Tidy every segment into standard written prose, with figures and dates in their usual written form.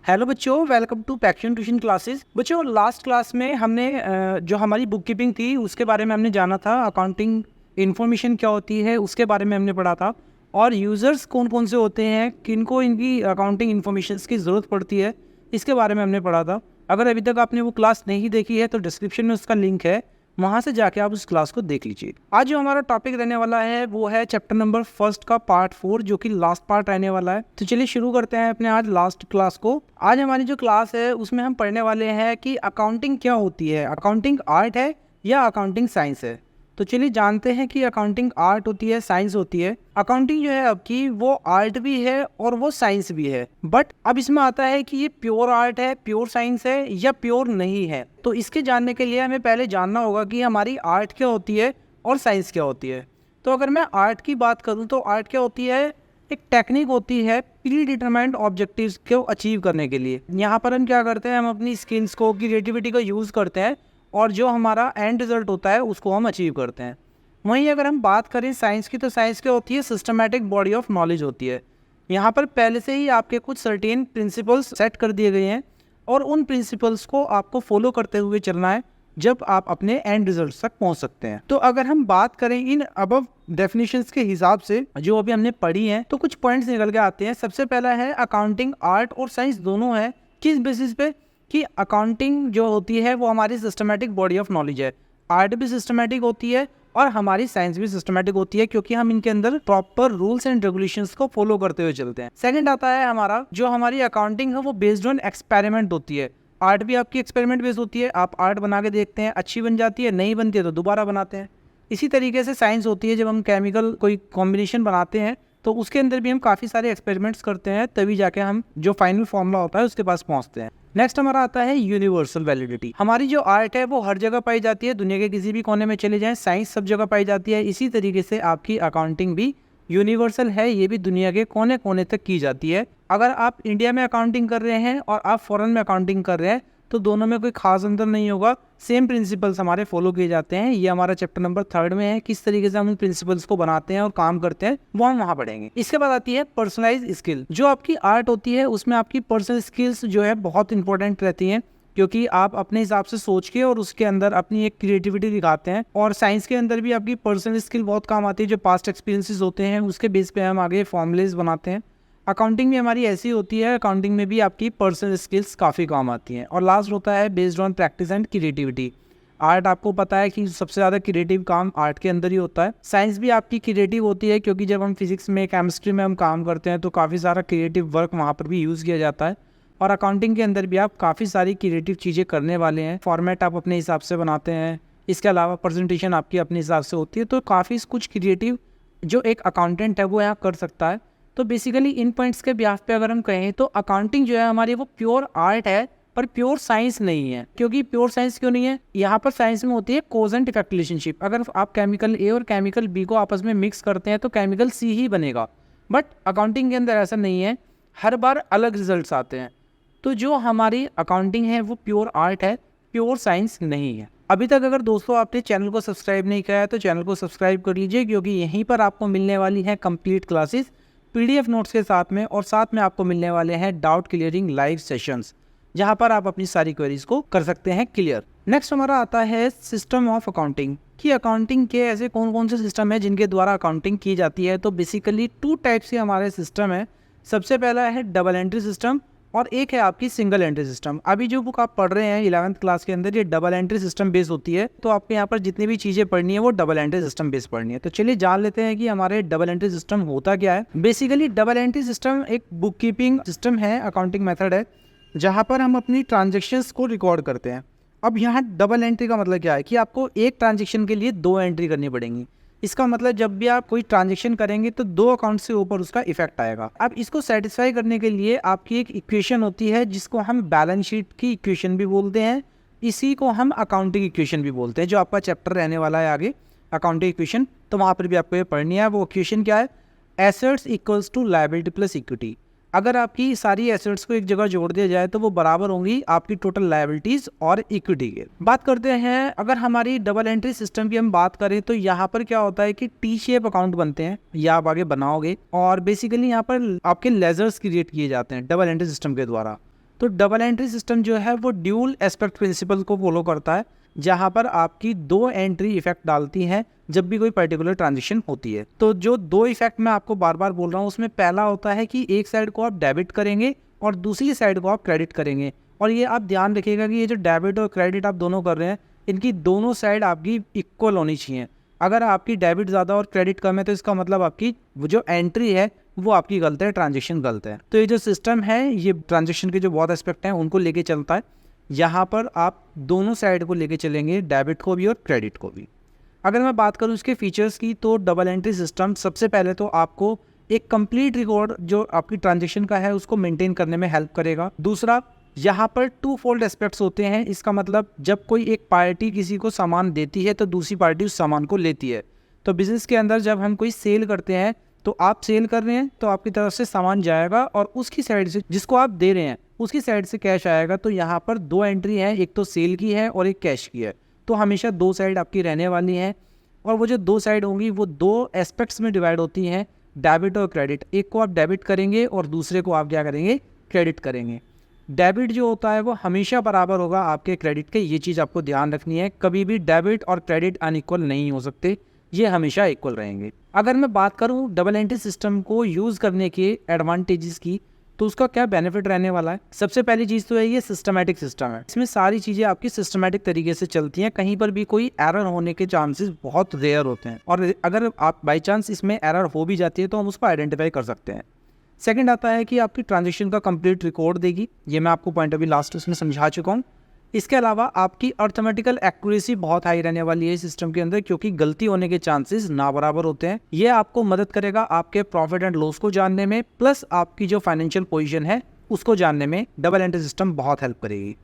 Hello बच्चों, welcome to पैक्शन tuition classes. बच्चों, last class में हमने जो हमारी बुक कीपिंग थी उसके बारे में हमने जाना था। अकाउंटिंग इन्फॉर्मेशन क्या होती है उसके बारे में हमने पढ़ा था, और यूज़र्स कौन कौन से होते हैं, किनको इनकी अकाउंटिंग इन्फॉर्मेशन की ज़रूरत पड़ती है, इसके बारे में हमने पढ़ा था। अगर अभी तक आपने वो क्लास नहीं देखी है तो डिस्क्रिप्शन में उसका लिंक है, वहाँ से जाके आप उस क्लास को देख लीजिए। आज जो हमारा टॉपिक रहने वाला है वो है चैप्टर नंबर 1 का पार्ट 4, जो कि लास्ट पार्ट रहने वाला है। तो चलिए शुरू करते हैं अपने आज लास्ट क्लास को। आज हमारी जो क्लास है उसमें हम पढ़ने वाले हैं कि अकाउंटिंग क्या होती है, अकाउंटिंग आर्ट है या अकाउंटिंग साइंस है। तो चलिए जानते हैं कि अकाउंटिंग आर्ट होती है, साइंस होती है। अकाउंटिंग जो है आपकी वो आर्ट भी है और वो साइंस भी है, बट अब इसमें आता है कि ये प्योर आर्ट है, प्योर साइंस है या प्योर नहीं है। तो इसके जानने के लिए हमें पहले जानना होगा कि हमारी आर्ट क्या होती है और साइंस क्या होती है। तो अगर मैं आर्ट की बात करूँ तो आर्ट क्या होती है, एक टेक्निक होती है प्री डिटरमाइंड ऑब्जेक्टिव्स को अचीव करने के लिए। यहाँ पर हम क्या करते हैं, हम अपनी स्किल्स को, क्रिएटिविटी को यूज़ करते हैं और जो हमारा एंड रिजल्ट होता है उसको हम अचीव करते हैं। वहीं अगर हम बात करें साइंस की, तो साइंस क्या होती है, सिस्टमैटिक बॉडी ऑफ नॉलेज होती है। यहाँ पर पहले से ही आपके कुछ सर्टेन प्रिंसिपल्स सेट कर दिए गए हैं और उन प्रिंसिपल्स को आपको फॉलो करते हुए चलना है जब आप अपने एंड रिजल्ट तक पहुँच सकते हैं। तो अगर हम बात करें इन अबव डेफिनेशंस के हिसाब से जो अभी हमने पढ़ी हैं, तो कुछ पॉइंट्स निकल के आते हैं। सबसे पहला है अकाउंटिंग आर्ट और साइंस दोनों है। किस बेसिस पे कि अकाउंटिंग जो होती है वो हमारी सिस्टमैटिक बॉडी ऑफ नॉलेज है, आर्ट भी सिस्टमैटिक होती है और हमारी साइंस भी सिस्टमैटिक होती है, क्योंकि हम इनके अंदर प्रॉपर रूल्स एंड रेगुलेशंस को फॉलो करते हुए चलते हैं। सेकंड आता है हमारा, जो हमारी अकाउंटिंग है वो बेस्ड ऑन एक्सपेरिमेंट होती है। आर्ट भी आपकी एक्सपेरिमेंट बेस्ड होती है, आप आर्ट बना के देखते हैं, अच्छी बन जाती है, नहीं बनती है तो दोबारा बनाते हैं। इसी तरीके से साइंस होती है, जब हम केमिकल कोई कॉम्बिनेशन बनाते हैं तो उसके अंदर भी हम काफ़ी सारे एक्सपेरिमेंट्स करते हैं, तभी जाके हम जो फाइनल फॉर्मूला होता है उसके पास पहुंचते हैं। नेक्स्ट हमारा आता है यूनिवर्सल वैलिडिटी। हमारी जो आर्ट है वो हर जगह पाई जाती है, दुनिया के किसी भी कोने में चले जाएं, साइंस सब जगह पाई जाती है। इसी तरीके से आपकी अकाउंटिंग भी यूनिवर्सल है, ये भी दुनिया के कोने कोने तक की जाती है। अगर आप इंडिया में अकाउंटिंग कर रहे हैं और आप फॉरेन में अकाउंटिंग कर रहे हैं तो दोनों में कोई खास अंतर नहीं होगा, सेम प्रिंसिपल्स हमारे फॉलो किए जाते हैं। ये हमारा चैप्टर नंबर 3 में है, किस तरीके से हम उन प्रिंसिपल्स को बनाते हैं और काम करते हैं वो हम वहाँ पढ़ेंगे। इसके बाद आती है पर्सनलाइज स्किल। जो आपकी आर्ट होती है उसमें आपकी पर्सनल स्किल्स जो है बहुत इंपॉर्टेंट रहती हैं, क्योंकि आप अपने हिसाब से सोच के और उसके अंदर अपनी एक क्रिएटिविटी दिखाते हैं। और साइंस के अंदर भी आपकी पर्सनल स्किल बहुत काम आती है, जो पास्ट एक्सपीरियंसेस होते हैं उसके बेस पे हम आगे फॉर्मूलेज बनाते हैं। अकाउंटिंग में हमारी ऐसी होती है, अकाउंटिंग में भी आपकी पर्सनल स्किल्स काफ़ी काम आती हैं। और लास्ट होता है based on practice and creativity. Art आपको पता है कि सबसे ज़्यादा क्रिएटिव काम आर्ट के अंदर ही होता है। साइंस भी आपकी क्रिएटिव होती है, क्योंकि जब हम फिजिक्स में, केमिस्ट्री में हम काम करते हैं तो काफ़ी सारा क्रिएटिव वर्क वहाँ पर भी यूज़ किया जाता है। और अकाउंटिंग के अंदर भी आप काफ़ी सारी क्रिएटिव चीज़ें करने वाले हैं। फॉर्मेट आप अपने हिसाब से बनाते हैं, इसके अलावा प्रेजेंटेशन आपकी अपने हिसाब से होती है। तो काफ़ी कुछ क्रिएटिव जो एक अकाउंटेंट है वो यहाँ कर सकता है। तो बेसिकली इन पॉइंट्स के ब्याह पे अगर हम कहें तो अकाउंटिंग जो है हमारी वो प्योर आर्ट है पर प्योर साइंस नहीं है। क्योंकि प्योर साइंस क्यों नहीं है, यहाँ पर साइंस में होती है कॉज एंड इफेक्ट रिलेशनशिप। अगर आप केमिकल ए और केमिकल बी को आपस में मिक्स करते हैं तो केमिकल सी ही बनेगा, बट अकाउंटिंग के अंदर ऐसा नहीं है, हर बार अलग रिजल्ट्स आते हैं। तो जो हमारी अकाउंटिंग है वो प्योर आर्ट है, प्योर साइंस नहीं है। अभी तक अगर दोस्तों आपने चैनल को सब्सक्राइब नहीं किया है तो चैनल को सब्सक्राइब कर लीजिए, क्योंकि यहीं पर आपको मिलने वाली है कंप्लीट क्लासेस PDF नोट्स के साथ में, और साथ में आपको मिलने वाले हैं डाउट क्लियरिंग लाइव सेशंस, जहां पर आप अपनी सारी क्वेरीज को कर सकते हैं क्लियर। नेक्स्ट हमारा आता है सिस्टम ऑफ अकाउंटिंग, कि अकाउंटिंग के ऐसे कौन कौन से सिस्टम है जिनके द्वारा अकाउंटिंग की जाती है। तो बेसिकली 2 टाइप्स के हमारे सिस्टम है। सबसे पहला है डबल एंट्री सिस्टम और एक है आपकी सिंगल एंट्री सिस्टम। अभी जो बुक आप पढ़ रहे हैं 11th क्लास के अंदर, ये डबल एंट्री सिस्टम बेस होती है। तो आपके यहाँ पर जितनी भी चीज़ें पढ़नी है वो डबल एंट्री सिस्टम बेस पढ़नी है। तो चलिए जान लेते हैं कि हमारे डबल एंट्री सिस्टम होता क्या है। बेसिकली डबल एंट्री सिस्टम एक बुक कीपिंग सिस्टम है, अकाउंटिंग मेथड है, जहाँ पर हम अपनी ट्रांजेक्शन्स को रिकॉर्ड करते हैं। अब यहाँ डबल एंट्री का मतलब क्या है कि आपको एक ट्रांजेक्शन के लिए 2 एंट्री करनी पड़ेंगी। इसका मतलब जब भी आप कोई ट्रांजैक्शन करेंगे तो 2 अकाउंट से ऊपर उसका इफेक्ट आएगा। अब इसको सेटिस्फाई करने के लिए आपकी एक इक्वेशन होती है जिसको हम बैलेंस शीट की इक्वेशन भी बोलते हैं, इसी को हम अकाउंटिंग इक्वेशन भी बोलते हैं, जो आपका चैप्टर रहने वाला है आगे अकाउंटिंग इक्वेशन। तो वहाँ पर भी आपको ये पढ़नी है। वो इक्वेशन क्या है, assets equals to liability plus equity. अगर आपकी सारी एसेट्स को एक जगह जोड़ दिया जाए तो वो बराबर होंगी आपकी टोटल लायबिलिटीज और इक्विटी के। बात करते हैं अगर हमारी डबल एंट्री सिस्टम की हम बात करें तो यहाँ पर क्या होता है कि टी शेप अकाउंट बनते हैं, या आप आगे बनाओगे, और बेसिकली यहाँ पर आपके लेजर्स क्रिएट किए जाते हैं डबल एंट्री सिस्टम के द्वारा। तो डबल एंट्री सिस्टम जो है वो ड्यूल एस्पेक्ट प्रिंसिपल को फॉलो करता है, जहाँ पर आपकी 2 एंट्री इफेक्ट डालती हैं जब भी कोई पर्टिकुलर ट्रांजेक्शन होती है। तो जो 2 इफेक्ट मैं आपको बार बार बोल रहा हूँ उसमें पहला होता है कि एक साइड को आप डेबिट करेंगे और दूसरी साइड को आप क्रेडिट करेंगे। और ये आप ध्यान रखिएगा कि ये जो डेबिट और क्रेडिट आप दोनों कर रहे हैं, इनकी दोनों साइड आपकी इक्वल होनी चाहिए। अगर आपकी डेबिट ज़्यादा और क्रेडिट कम है तो इसका मतलब आपकी वो जो एंट्री है वो आपकी गलत है, ट्रांजेक्शन गलत है। तो ये जो सिस्टम है ये ट्रांजेक्शन के जो बहुत एस्पेक्ट हैं उनको लेके चलता है। यहाँ पर आप दोनों साइड को लेके चलेंगे, डेबिट को भी और क्रेडिट को भी। अगर मैं बात करूँ इसके फीचर्स की, तो डबल एंट्री सिस्टम सबसे पहले तो आपको एक कंप्लीट रिकॉर्ड जो आपकी ट्रांजेक्शन का है उसको मेंटेन करने में हेल्प करेगा। दूसरा, यहाँ पर 2 फोल्ड एस्पेक्ट्स होते हैं। इसका मतलब जब कोई एक पार्टी किसी को सामान देती है तो दूसरी पार्टी उस सामान को लेती है। तो बिजनेस के अंदर जब हम कोई सेल करते हैं तो आप सेल कर रहे हैं तो आपकी तरफ से सामान जाएगा और उसकी साइड से जिसको आप दे रहे हैं उसकी साइड से कैश आएगा। तो यहाँ पर 2 एंट्री है, एक तो सेल की है और एक कैश की है। तो हमेशा 2 साइड आपकी रहने वाली हैं और वो जो 2 साइड होंगी वो 2 एस्पेक्ट्स में डिवाइड होती हैं, डेबिट और क्रेडिट। एक को आप डेबिट करेंगे और दूसरे को आप क्या करेंगे, क्रेडिट करेंगे। डेबिट जो होता है वो हमेशा बराबर होगा आपके क्रेडिट के, ये चीज़ आपको ध्यान रखनी है। कभी भी डेबिट और क्रेडिट अनइक्वल नहीं हो सकते, ये हमेशा इक्वल रहेंगे। अगर मैं बात करूं डबल एंट्री सिस्टम को यूज़ करने के एडवांटेजेस की, तो उसका क्या बेनिफिट रहने वाला है। सबसे पहली चीज़ तो है ये सिस्टमैटिक सिस्टम है। इसमें सारी चीज़ें आपकी सिस्टमैटिक तरीके से चलती हैं, कहीं पर भी कोई एरर होने के चांसेस बहुत रेयर होते हैं। और अगर आप बाई चांस इसमें एरर हो भी जाती है तो हम उसको आइडेंटिफाई कर सकते हैं। सेकंड आता है कि आपकी ट्रांजेक्शन का कंप्लीट रिकॉर्ड देगी, ये मैं आपको पॉइंट अभी लास्ट उसमें समझा चुका हूँ। इसके अलावा आपकी अर्थमेटिकल एक्यूरेसी बहुत हाई रहने वाली है सिस्टम के अंदर, क्योंकि गलती होने के चांसेस ना बराबर होते हैं। ये आपको मदद करेगा आपके प्रॉफिट एंड लॉस को जानने में, प्लस आपकी जो फाइनेंशियल पोजीशन है उसको जानने में डबल एंट्री सिस्टम बहुत हेल्प करेगी।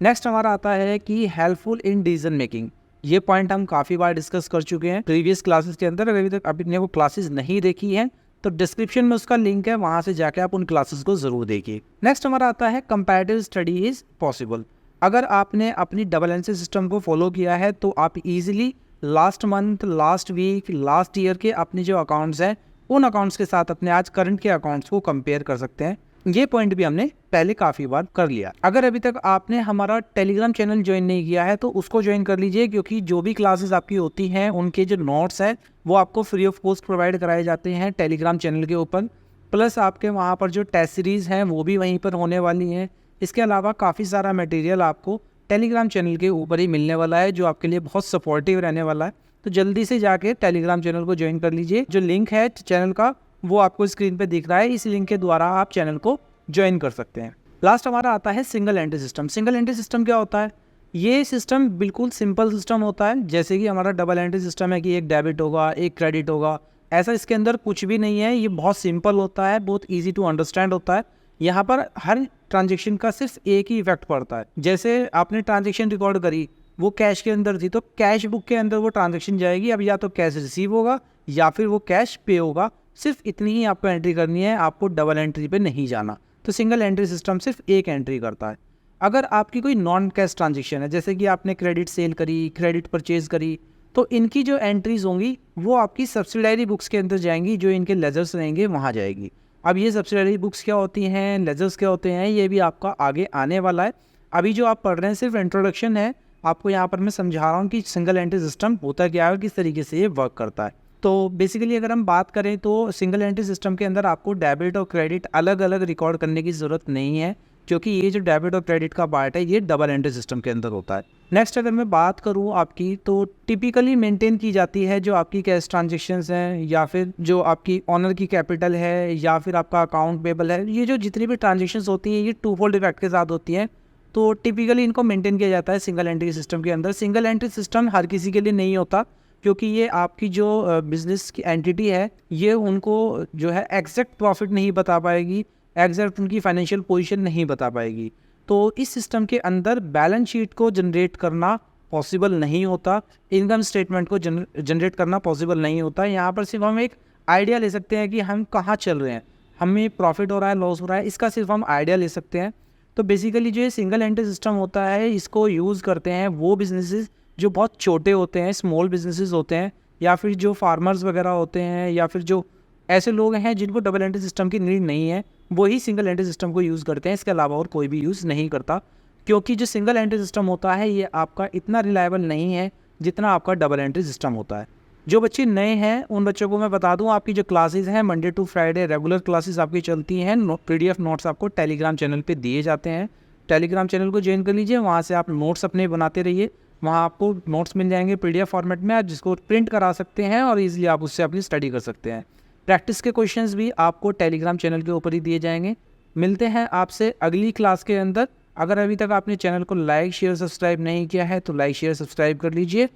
नेक्स्ट हमारा आता है कि हेल्पफुल इन डिसीजन मेकिंग। ये पॉइंट हम काफ़ी बार डिस्कस कर चुके हैं प्रीवियस क्लासेस के अंदर। अभी तक आपने वो क्लासेस नहीं देखी हैं तो डिस्क्रिप्शन में उसका लिंक है, वहाँ से जाके आप उन क्लासेस को ज़रूर देखिए। नेक्स्ट हमारा आता है कंपैरेटिव स्टडी इज़ पॉसिबल। अगर आपने अपनी डबल एंट्री सिस्टम को फॉलो किया है तो आप easily last month, last week, last year के अपने जो अकाउंट्स हैं उन अकाउंट्स के साथ अपने आज करंट के अकाउंट्स को कंपेयर कर सकते हैं। ये पॉइंट भी हमने पहले काफ़ी बार कर लिया। अगर अभी तक आपने हमारा टेलीग्राम चैनल ज्वाइन नहीं किया है तो उसको ज्वाइन कर लीजिए, क्योंकि जो भी क्लासेस आपकी होती हैं उनके जो नोट्स हैं वो आपको फ्री ऑफ कॉस्ट प्रोवाइड कराए जाते हैं टेलीग्राम चैनल के ऊपर। प्लस आपके वहाँ पर जो टेस्ट सीरीज़ हैं वो भी वहीं पर होने वाली हैं। इसके अलावा काफ़ी सारा मटेरियल आपको टेलीग्राम चैनल के ऊपर ही मिलने वाला है, जो आपके लिए बहुत सपोर्टिव रहने वाला है। तो जल्दी से जाके टेलीग्राम चैनल को ज्वाइन कर लीजिए। जो लिंक है चैनल का वो आपको स्क्रीन पे दिख रहा है, इस लिंक के द्वारा आप चैनल को ज्वाइन कर सकते हैं। लास्ट हमारा आता है single entry system. Single entry system क्या होता है? ये सिस्टम बिल्कुल सिंपल सिस्टम होता है, जैसे कि हमारा डबल एंट्री सिस्टम है कि एक डेबिट होगा, एक क्रेडिट होगा। ऐसा इसके अंदर कुछ भी नहीं है। ये बहुत सिंपल होता है, बहुत ईजी टू अंडरस्टैंड होता है। यहाँ पर हर ट्रांजेक्शन का सिर्फ एक ही इफेक्ट पड़ता है। जैसे आपने ट्रांजेक्शन रिकॉर्ड करी, वो कैश के अंदर थी तो कैश बुक के अंदर वो ट्रांजेक्शन जाएगी। अब या तो कैश रिसीव होगा या फिर वो कैश पे होगा। सिर्फ इतनी ही आपको एंट्री करनी है, आपको डबल एंट्री पे नहीं जाना। तो सिंगल एंट्री सिस्टम सिर्फ एक एंट्री करता है। अगर आपकी कोई नॉन कैश ट्रांजेक्शन है, जैसे कि आपने क्रेडिट सेल करी, क्रेडिट परचेज करी, तो इनकी जो एंट्रीज होंगी वो आपकी सब्सिडायरी बुक्स के अंदर जाएंगी, जो इनके लेजर्स रहेंगे वहाँ जाएगी। अब ये सब्सिडायरी बुक्स क्या होती हैं, लेजर्स क्या होते हैं, ये भी आपका आगे आने वाला है। अभी जो आप पढ़ रहे हैं सिर्फ इंट्रोडक्शन है, आपको यहाँ पर मैं समझा रहा हूँ कि सिंगल एंट्री सिस्टम होता क्या है, किस तरीके से ये वर्क करता है। तो बेसिकली अगर हम बात करें तो सिंगल एंट्री सिस्टम के अंदर आपको डेबिट और क्रेडिट अलग अलग रिकॉर्ड करने की ज़रूरत नहीं है, क्योंकि ये जो डेबिट और क्रेडिट का पार्ट है ये डबल एंट्री सिस्टम के अंदर होता है। नेक्स्ट अगर मैं बात करूँ आपकी, तो टिपिकली मेंटेन की जाती है जो आपकी कैश ट्रांजेक्शन्स हैं, या फिर जो आपकी ऑनर की कैपिटल है, या फिर आपका अकाउंट पेबल है। ये जो जितनी भी ट्रांजेक्शन्स होती हैं ये 2 फोल्ड इफेक्ट के साथ होती हैं। तो टिपिकली इनको मेंटेन किया जाता है सिंगल एंट्री सिस्टम के अंदर। सिंगल एंट्री सिस्टम हर किसी के लिए नहीं होता, क्योंकि ये आपकी जो बिजनेस की एंटिटी है ये उनको जो है एग्जैक्ट प्रॉफिट नहीं बता पाएगी, एग्जैक्ट उनकी फाइनेंशियल पोजीशन नहीं बता पाएगी। तो इस सिस्टम के अंदर बैलेंस शीट को जनरेट करना पॉसिबल नहीं होता, इनकम स्टेटमेंट को जनरेट करना पॉसिबल नहीं होता। यहाँ पर सिर्फ हम एक आइडिया ले सकते हैं कि हम कहाँ चल रहे हैं, हमें प्रॉफिट हो रहा है, लॉस हो रहा है, इसका सिर्फ हम आइडिया ले सकते हैं। तो बेसिकली जो ये सिंगल एंट्री सिस्टम होता है इसको यूज़ करते हैं वो बिजनेसेस जो बहुत छोटे होते हैं, स्मॉल बिजनेसेस होते हैं, या फिर जो फार्मर्स वगैरह होते हैं, या फिर जो ऐसे लोग हैं जिनको डबल एंट्री सिस्टम की नीड नहीं है, वही सिंगल एंट्री सिस्टम को यूज़ करते हैं, इसके अलावा और कोई भी यूज़ नहीं करता, क्योंकि जो सिंगल एंट्री सिस्टम होता है ये आपका इतना रिलायबल नहीं है जितना आपका डबल एंट्री सिस्टम होता है। जो बच्चे नए हैं उन बच्चों को मैं बता दूं, आपकी जो क्लासेस हैं Monday to Friday regular classes आपकी चलती हैं। PDF नोट्स आपको टेलीग्राम चैनल पे दिए जाते हैं, टेलीग्राम चैनल को ज्वाइन कर लीजिए, वहाँ से आप नोट्स अपने बनाते रहिए। वहाँ आपको नोट्स मिल जाएंगे PDF फॉर्मेट में, आप जिसको प्रिंट करा सकते हैं और ईजिली आप उससे अपनी स्टडी कर सकते हैं। प्रैक्टिस के क्वेश्चंस भी आपको टेलीग्राम चैनल के ऊपर ही दिए जाएंगे। मिलते हैं आपसे अगली क्लास के अंदर। अगर अभी तक आपने चैनल को लाइक शेयर सब्सक्राइब नहीं किया है तो लाइक शेयर सब्सक्राइब कर लीजिए।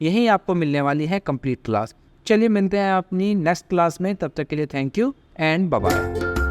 यहीं आपको मिलने वाली है कंप्लीट क्लास। चलिए मिलते हैं अपनी नेक्स्ट क्लास में, तब तक के लिए thank you and bye bye.